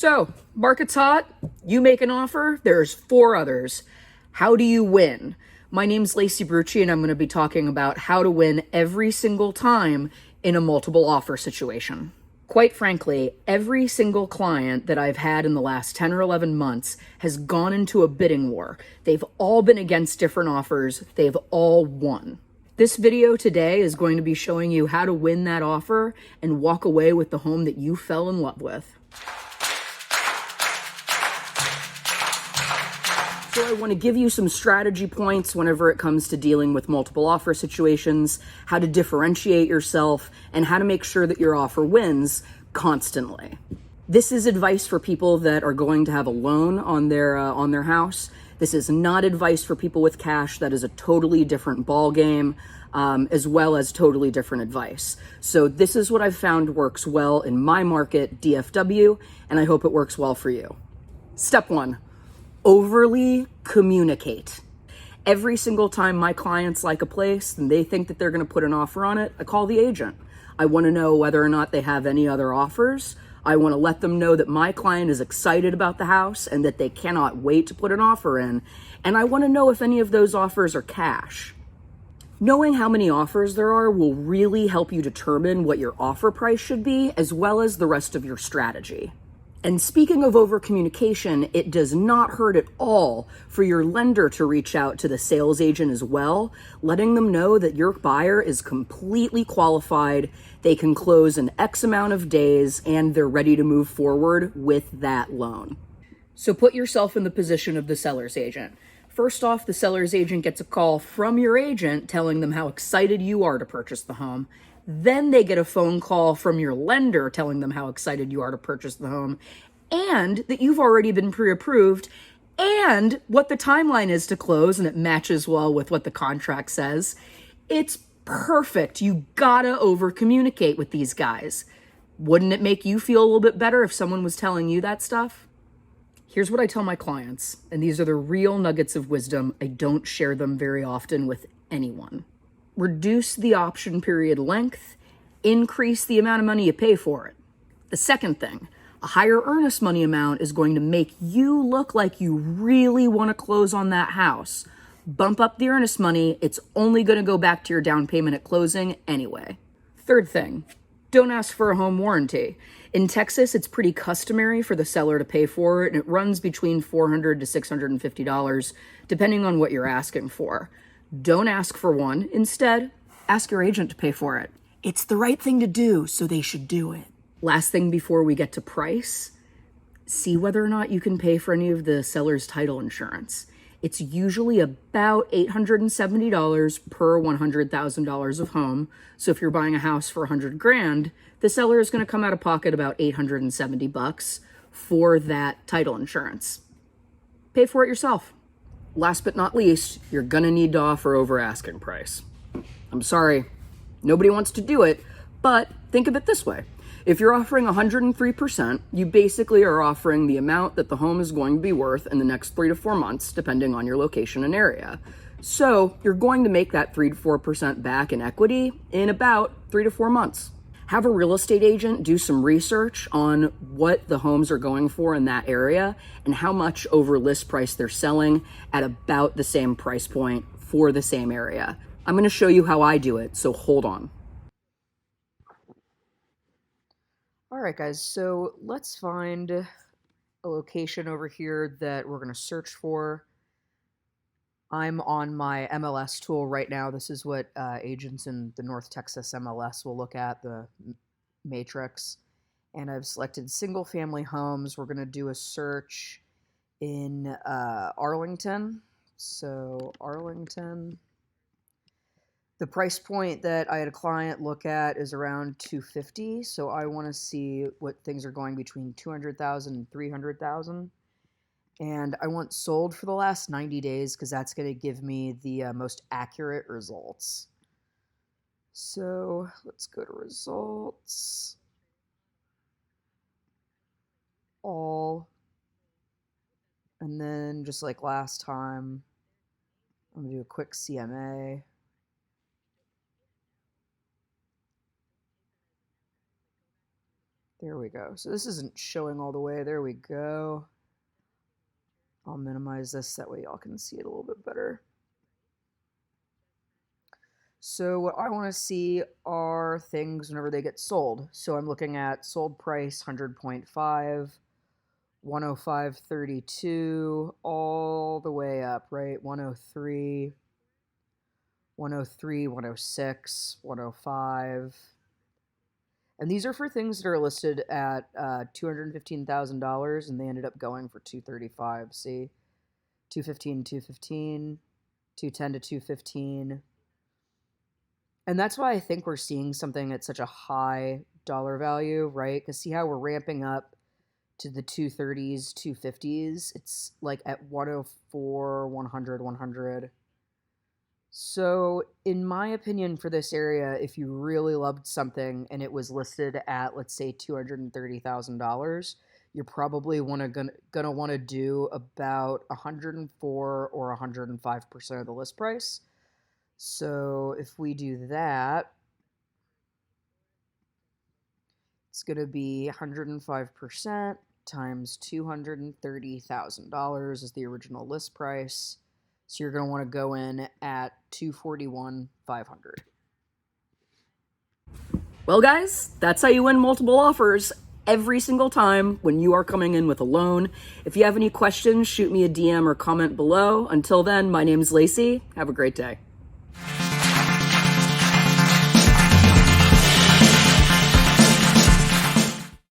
So, market's hot, you make an offer, there's 4 others. How do you win? My name's Lacey Brutschy, and I'm going to be talking about how to win every single time in a multiple offer situation. Quite frankly, every single client that I've had in the last 10 or 11 months has gone into a bidding war. They've all been against different offers. They've all won. This video today is going to be showing you how to win that offer and walk away with the home that you fell in love with. So I want to give you some strategy points whenever it comes to dealing with multiple offer situations, how to differentiate yourself, and how to make sure that your offer wins constantly. This is advice for people that are going to have a loan on their house. This is not advice for people with cash. That is a totally different ball game, as well as totally different advice. So this is what I've found works well in my market, DFW, and I hope it works well for you. Step 1. Overly communicate. Every single time my clients like a place and they think that they're going to put an offer on it, I call the agent. I want to know whether or not they have any other offers. I want to let them know that my client is excited about the house and that they cannot wait to put an offer in. And I want to know if any of those offers are cash. Knowing how many offers there are will really help you determine what your offer price should be, as well as the rest of your strategy. And speaking of over communication, it does not hurt at all for your lender to reach out to the sales agent as well, letting them know that your buyer is completely qualified, they can close in X amount of days, and they're ready to move forward with that loan. So put yourself in the position of the seller's agent. First off, the seller's agent gets a call from your agent telling them how excited you are to purchase the home. Then they get a phone call from your lender telling them how excited you are to purchase the home and that you've already been pre-approved and what the timeline is to close, and it matches well with what the contract says. It's perfect. You gotta over-communicate with these guys. Wouldn't it make you feel a little bit better if someone was telling you that stuff? Here's what I tell my clients, and these are the real nuggets of wisdom. I don't share them very often with anyone. Reduce the option period length, increase the amount of money you pay for it. The second thing, a higher earnest money amount is going to make you look like you really want to close on that house. Bump up the earnest money, it's only going to go back to your down payment at closing anyway. Third thing, don't ask for a home warranty. In Texas, it's pretty customary for the seller to pay for it, and it runs between $400 to $650, depending on what you're asking for. Don't ask for one. Instead, ask your agent to pay for it. It's the right thing to do, so they should do it. Last thing before we get to price, see whether or not you can pay for any of the seller's title insurance. It's usually about $870 per $100,000 of home. So if you're buying a house for $100,000, the seller is going to come out of pocket about $870 for that title insurance. Pay for it yourself. Last but not least, you're going to need to offer over asking price. I'm sorry, nobody wants to do it, but think of it this way. If you're offering 103%, you basically are offering the amount that the home is going to be worth in the next 3 to 4 months, depending on your location and area. So you're going to make that 3 to 4% back in equity in about 3 to 4 months. Have a real estate agent do some research on what the homes are going for in that area and how much over list price they're selling at about the same price point for the same area. I'm going to show you how I do it, so hold on. All right, guys, so let's find a location over here that we're going to search for. I'm on my MLS tool right now. This is what agents in the North Texas MLS will look at, the matrix. And I've selected single family homes. We're going to do a search in Arlington. So Arlington. The price point that I had a client look at is around $250. So I want to see what things are going between $200,000 and $300,000. And I want sold for the last 90 days because that's going to give me the most accurate results. So let's go to results. All. And then just like last time, I'm going to do a quick CMA. There we go. So this isn't showing all the way. There we go. I'll minimize this, that way y'all can see it a little bit better. So what I want to see are things whenever they get sold. So I'm looking at sold price 100.5, 105.32, all the way up, right? 103, 103, 106, 105. And these are for things that are listed at $215,000, and they ended up going for $235. See, 215, 215, 210 to 215. And that's why I think we're seeing something at such a high dollar value, right? Because see how we're ramping up to the 230s, 250s? It's like at 104, 100, 100. So, in my opinion, for this area, if you really loved something and it was listed at, let's say, $230,000, you're probably gonna want to do about 104 or 105% of the list price. So, if we do that, it's gonna be 105% times $230,000 is the original list price. So you're going to want to go in at $241,500. Well, guys, that's how you win multiple offers every single time when you are coming in with a loan. If you have any questions, shoot me a DM or comment below. Until then, my name's Lacey. Have a great day.